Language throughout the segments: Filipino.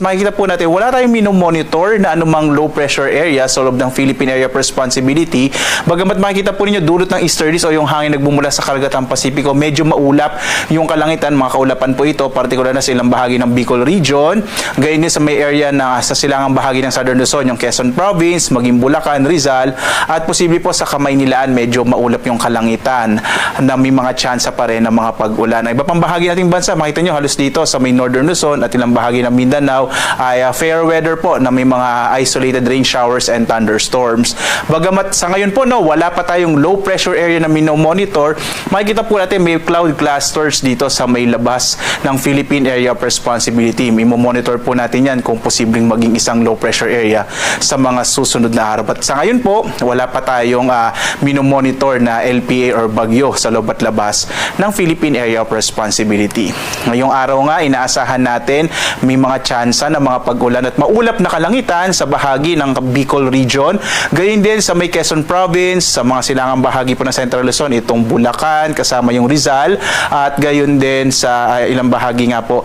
makikita po natin wala tayong minomonitor na anumang low pressure area sa loob ng Philippine Area of Responsibility. Bagamat makikita po ninyo dulot ng easterlies o yung hangin nagbumula sa Karagatang Pasipiko, medyo maulap yung kalangitan, mga kaulapan po ito, partikular na sa ilang bahagi ng Bicol Region. Gayon din sa may area na sa silangang bahagi ng Southern Luzon, yung Quezon Province, maging Bulacan, Rizal, at posible po sa Kamaynilaan, medyo maulap yung kalangitan na may mga tsansa pa rin ng mga pag-ulan. Iba pang bahagi nating bansa, makita nyo halos dito sa may Northern Luzon at ilang bahagi ng Mindanao ay fair weather po na may mga isolated rain showers and thunderstorms. Bagamat sa ngayon po, wala pa tayong low pressure area na minomonitor, makikita po natin may cloud clusters dito sa may labas ng Philippine Area of Responsibility. Monitor po natin yan kung posibleng maging isang low pressure area sa mga susunod na araw. At sa ngayon po, wala pa tayong minomonitor na LPA or bagyo sa loob at labas ng Philippine Area of Responsibility. Ngayong araw nga, inaasahan natin may mga tsansa na mga pag-ulan at maulap na kalangitan sa bahagi ng Bicol Region. Gayon din sa may Quezon Province, sa mga silangang bahagi po ng Central Luzon, itong Bulacan, kasama yung Rizal, at gayon din sa ilang bahagi nga po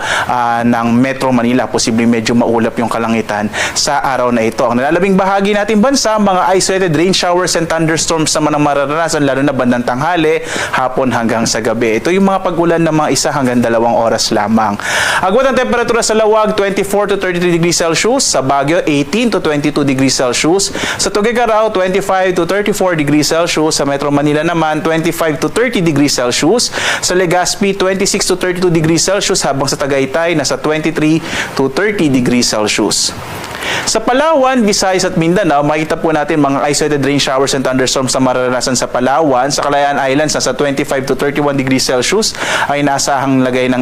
ng Metro Manila, posibleng medyo maulap yung kalangitan sa araw na ito. Ang nalalabing bahagi natin bansa, mga isolated rain showers and thunderstorms naman ang mararanasan, lalo na bandang tanghali, hapon hanggang sa gabi. Ito yung mga pag-ulan ng mga 1 hanggang 2 oras lamang. Agwat ang temperatura sa Lawag, 24 to 33 degrees Celsius. Sa Baguio, 18 to 22 degrees Celsius. Sa Tuguegarao, 25 to 34 degrees Celsius. Sa Metro Manila naman, 25 to 30 degrees Celsius. Sa Legazpi, 26 to 32 degrees Celsius. Habang sa Tagaytay, nasa 23 to 30 degrees Celsius. Sa Palawan, Visayas at Mindanao, makita po natin mga isolated rain showers and thunderstorms na mararanasan sa Palawan. Sa Kalayaan Islands, nasa 25 to 31 degrees Celsius ay nasahang lagay ng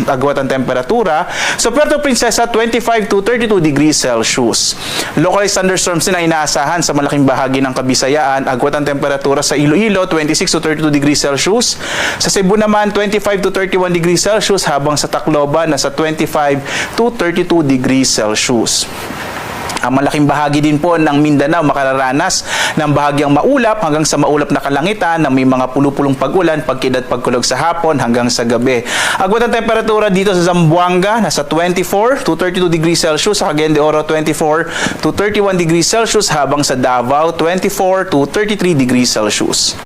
agwat ang temperatura. Sa Puerto Princesa, 25 to 32 degrees Celsius. Localized thunderstorms din ay inaasahan sa malaking bahagi ng Kabisayaan. Agwat ang temperatura sa Iloilo, 26 to 32 degrees Celsius. Sa Cebu naman, 25 to 31 degrees Celsius, habang sa Tacloban, nasa 25 to 32 degrees Celsius. Ang malaking bahagi din po ng Mindanao makararanas ng bahagyang maulap hanggang sa maulap na kalangitan na may mga pulupulong pag-ulan, pagkid at pagkulog sa hapon hanggang sa gabi. Agwat ang temperatura dito sa Zamboanga, nasa 24 to 32 degrees Celsius. Sa Cagayan de Oro, 24 to 31 degrees Celsius. Habang sa Davao, 24 to 33 degrees Celsius.